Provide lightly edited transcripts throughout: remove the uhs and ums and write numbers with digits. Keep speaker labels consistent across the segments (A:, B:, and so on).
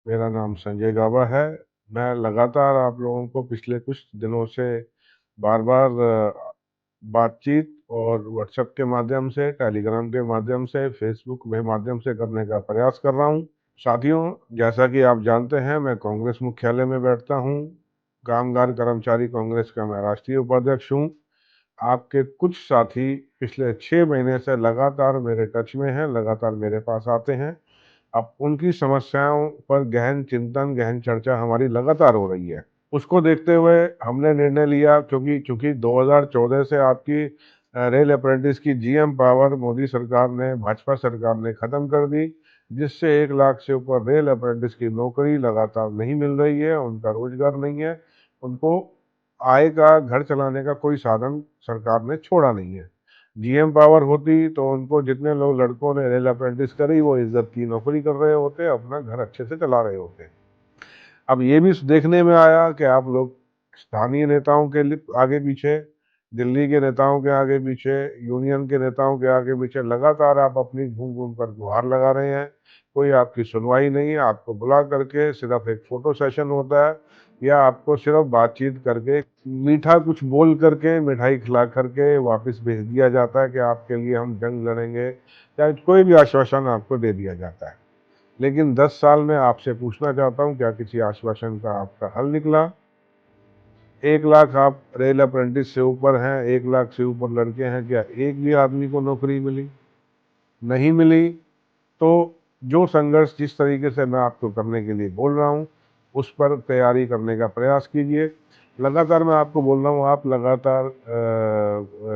A: मेरा नाम संजय गाबा है। मैं लगातार आप लोगों को पिछले कुछ दिनों से बार-बार बातचीत और व्हाट्सएप के माध्यम से, टेलीग्राम के माध्यम से, फेसबुक के माध्यम से करने का प्रयास कर रहा हूँ। साथियों, जैसा कि आप जानते हैं, मैं कांग्रेस मुख्यालय में बैठता हूँ। कामगार कर्मचारी कांग्रेस का मैं राष्ट्रीय उपाध्यक्ष हूँ। आपके कुछ साथी पिछले 6 महीने से लगातार मेरे टच में हैं, लगातार मेरे पास आते हैं। अब उनकी समस्याओं पर गहन चिंतन, गहन चर्चा हमारी लगातार हो रही है। उसको देखते हुए हमने निर्णय लिया, क्योंकि चूँकि 2014 से आपकी रेल अप्रेंटिस की जीएम पावर मोदी सरकार ने, भाजपा सरकार ने ख़त्म कर दी, जिससे 1 लाख से ऊपर रेल अप्रेंटिस की नौकरी लगातार नहीं मिल रही है, उनका रोज़गार नहीं है, उनको आय का, घर चलाने का कोई साधन सरकार ने छोड़ा नहीं है। जीएम पावर होती तो उनको, जितने लोग लड़कों ने रेल अप्रेंटिस करी, वो इज्जत की नौकरी कर रहे होते, अपना घर अच्छे से चला रहे होते। अब ये भी देखने में आया कि आप लोग स्थानीय नेताओं के आगे पीछे, दिल्ली के नेताओं के आगे पीछे, यूनियन के नेताओं के आगे पीछे लगातार आप अपनी घूम घूम कर गुहार लगा रहे हैं। कोई आपकी सुनवाई नहीं है। आपको बुला करके सिर्फ एक फोटो सेशन होता है, या आपको सिर्फ बातचीत करके, मीठा कुछ बोल करके, मिठाई खिला करके वापस भेज दिया जाता है कि आपके लिए हम जंग लड़ेंगे, या कोई भी आश्वासन आपको दे दिया जाता है। लेकिन 10 साल में आपसे पूछना चाहता हूँ, क्या किसी आश्वासन का आपका हल निकला? 1 लाख आप रेल अप्रेंटिस से ऊपर हैं, 1 लाख से ऊपर लड़के हैं, क्या एक भी आदमी को नौकरी मिली? नहीं मिली। तो जो संघर्ष जिस तरीके से मैं आपको करने के लिए बोल रहा हूँ, उस पर तैयारी करने का प्रयास कीजिए। लगातार मैं आपको बोल रहा हूँ, आप लगातार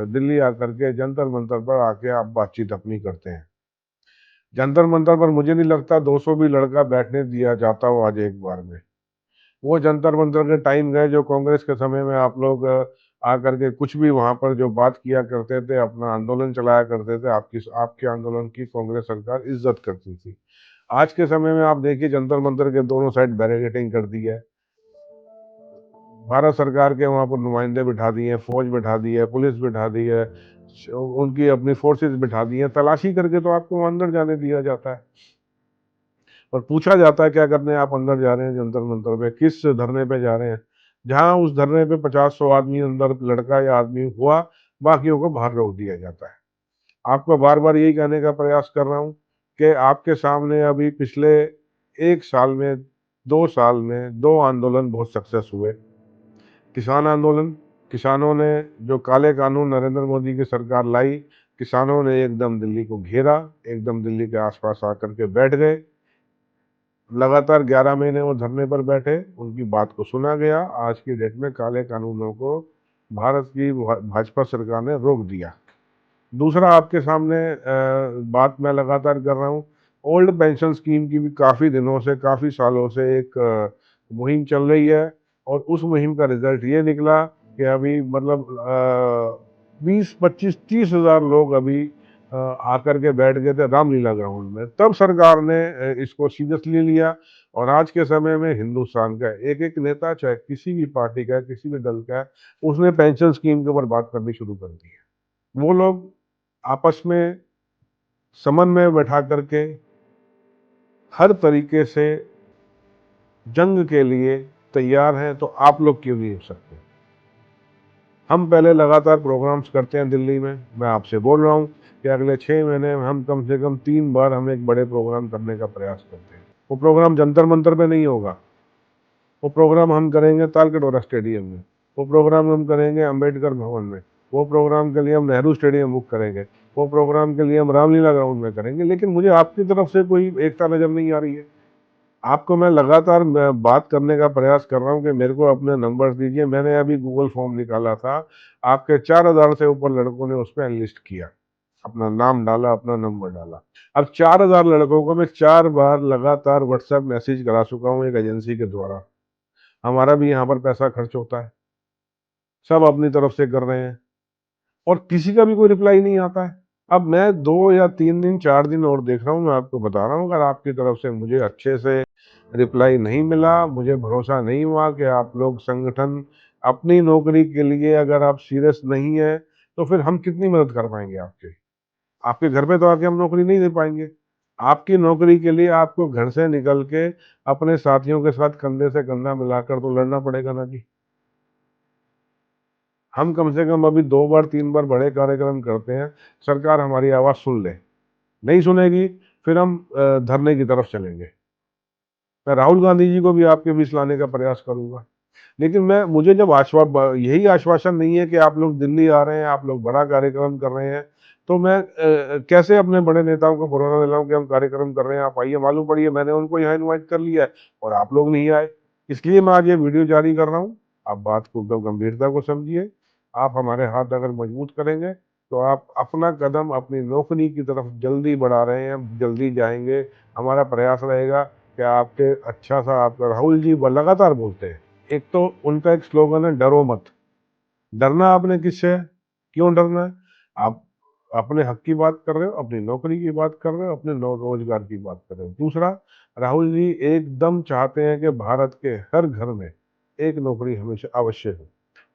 A: दिल्ली आकर के जंतर मंतर पर आके आप बातचीत अपनी करते हैं। जंतर मंतर पर मुझे नहीं लगता 200 भी लड़का बैठने दिया जाता हो आज एक बार में। वो जंतर मंतर के टाइम गए जो कांग्रेस के समय में आप लोग आकर के कुछ भी वहां पर जो बात किया करते थे, अपना आंदोलन चलाया करते थे, आपके आंदोलन की कांग्रेस सरकार इज्जत करती थी। आज के समय में आप देखिए, जंतर मंतर के दोनों साइड बैरिकेडिंग कर दी है। भारत सरकार के वहां पर नुमाइंदे बिठा दिए हैं, फौज बिठा दी है, पुलिस बिठा दी है, उनकी अपनी फोर्सेस बिठा दी हैं। तलाशी करके तो आपको अंदर जाने दिया जाता है, और पूछा जाता है क्या करने आप अंदर जा रहे हैं जंतर मंतर पे, किस धरने पे जा रहे हैं। जहां उस धरने पे 50-100 आदमी अंदर, लड़का या आदमी हुआ, बाकियों को बाहर रोक दिया जाता है। आपको बार बार यही कहने का प्रयास कर रहा हूं कि आपके सामने अभी पिछले 1 साल में, 2 साल में 2 आंदोलन बहुत सक्सेस हुए। किसान आंदोलन, किसानों ने जो काले कानून नरेंद्र मोदी की सरकार लाई, किसानों ने एकदम दिल्ली को घेरा, एकदम दिल्ली के आसपास आकर के बैठ गए। लगातार 11 महीने वो धरने पर बैठे, उनकी बात को सुना गया। आज की डेट में काले कानूनों को भारत की भाजपा सरकार ने रोक दिया। दूसरा, आपके सामने बात मैं लगातार कर रहा हूँ, ओल्ड पेंशन स्कीम की भी काफ़ी दिनों से, काफ़ी सालों से एक मुहिम चल रही है, और उस मुहिम का रिजल्ट ये निकला कि अभी मतलब 20, 25, 30 हज़ार लोग अभी आकर के बैठ गए थे रामलीला ग्राउंड में। तब सरकार ने इसको सीरियसली लिया, और आज के समय में हिंदुस्तान का एक एक नेता, चाहे किसी भी पार्टी का है, किसी भी दल का है, उसने पेंशन स्कीम के ऊपर बात करनी शुरू कर दी है। वो लोग आपस में समन्वय बैठा करके हर तरीके से जंग के लिए तैयार हैं, तो आप लोग क्यों नहीं हो सकते? हम पहले लगातार प्रोग्राम्स करते हैं दिल्ली में। मैं आपसे बोल रहा हूँ कि अगले 6 महीने में हम कम से कम 3 बार हम एक बड़े प्रोग्राम करने का प्रयास करते हैं। वो प्रोग्राम जंतर मंतर पे नहीं होगा, वो प्रोग्राम हम करेंगे तालकटोरा स्टेडियम में, वो प्रोग्राम हम करेंगे अंबेडकर भवन में, वो प्रोग्राम के लिए हम नेहरू स्टेडियम बुक करेंगे, वो प्रोग्राम के लिए हम रामलीला ग्राउंड में करेंगे। लेकिन मुझे आपकी तरफ से कोई एकता नजर नहीं आ रही है। आपको मैं लगातार बात करने का प्रयास कर रहा हूँ कि मेरे को अपने नंबर्स दीजिए। मैंने अभी गूगल फॉर्म निकाला था, आपके 4,000 से ऊपर लड़कों ने उस पर एनलिस्ट किया, अपना नाम डाला, अपना नंबर डाला। अब 4,000 लड़कों को मैं 4 बार लगातार व्हाट्सएप मैसेज करा चुका हूँ एक एजेंसी के द्वारा। हमारा भी यहाँ पर पैसा खर्च होता है, सब अपनी तरफ से कर रहे हैं, और किसी का भी कोई रिप्लाई नहीं आता है। अब मैं 2 या 3 दिन, 4 दिन और देख रहा हूँ, मैं आपको बता रहा हूँ, अगर आपकी तरफ से मुझे अच्छे से रिप्लाई नहीं मिला, मुझे भरोसा नहीं हुआ कि आप लोग संगठन अपनी नौकरी के लिए अगर आप सीरियस नहीं है, तो फिर हम कितनी मदद कर पाएंगे आपके? आपके घर पे तो आके हम नौकरी नहीं दे पाएंगे। आपकी नौकरी के लिए आपको घर से निकल के अपने साथियों के साथ कंधे से कंधा मिलाकर तो लड़ना पड़ेगा ना जी। हम कम से कम अभी 2 बार 3 बार बड़े कार्यक्रम करते हैं, सरकार हमारी आवाज़ सुन ले। नहीं सुनेगी, फिर हम धरने की तरफ चलेंगे। मैं राहुल गांधी जी को भी आपके बीच लाने का प्रयास करूँगा। लेकिन मैं मुझे जब यही आश्वासन नहीं है कि आप लोग दिल्ली आ रहे हैं, आप लोग बड़ा कार्यक्रम कर रहे हैं, तो मैं कैसे अपने बड़े नेताओं को भरोसा दिलाऊँ कि हम कार्यक्रम कर रहे हैं, आप आइए। मालूम पड़िए मैंने उनको यहाँ इनवाइट कर लिया है और आप लोग नहीं आए। इसलिए मैं आज ये वीडियो जारी कर रहा हूँ। आप बात को गंभीरता को समझिए। आप हमारे हाथ अगर मजबूत करेंगे, तो आप अपना कदम अपनी नौकरी की तरफ जल्दी बढ़ा रहे हैं, जल्दी जाएँगे। हमारा प्रयास रहेगा कि आपके अच्छा-सा आपका राहुल जी लगातार बोलते हैं। एक तो उनका एक स्लोगन है, डरो मत। डरना आपने किससे है? क्यों डरना है? आप अपने हक की बात कर रहे हो, अपनी नौकरी की बात कर रहे हो, अपने रोजगार की बात कर रहे हो। दूसरा, राहुल जी एकदम चाहते हैं कि भारत के हर घर में एक नौकरी हमेशा अवश्य हो,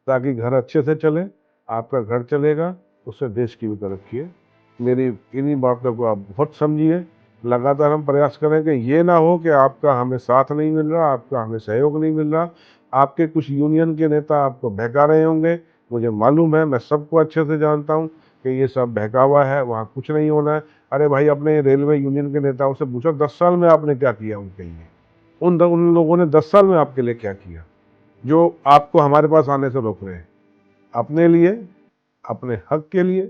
A: ताकि घर अच्छे से चले। आपका घर चलेगा, उससे देश की भी तरक्की है। मेरी इन्हीं बातों को आप बहुत समझिए। लगातार हम प्रयास करें कि ये ना हो कि आपका हमें साथ नहीं मिल रहा, आपका हमें सहयोग नहीं मिल रहा। आपके कुछ यूनियन के नेता आपको बहका रहे होंगे, मुझे मालूम है, मैं सबको अच्छे से जानता हूँ कि ये सब बहकावा है, वहाँ कुछ नहीं होना है। अरे भाई, अपने रेलवे यूनियन के नेताओं से पूछो 10 साल में आपने क्या किया उनके लिए? उन लोगों ने 10 साल में आपके लिए क्या किया, जो आपको हमारे पास आने से रोक रहे हैं? अपने लिए, अपने हक के लिए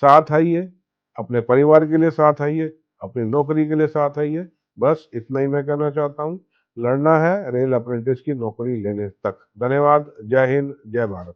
A: साथ आइए, अपने परिवार के लिए साथ आइए, अपनी नौकरी के लिए साथ आइए। बस इतना ही मैं कहना चाहता हूँ। लड़ना है रेल अप्रेंटिस की नौकरी लेने तक। धन्यवाद। जय हिंद, जय भारत।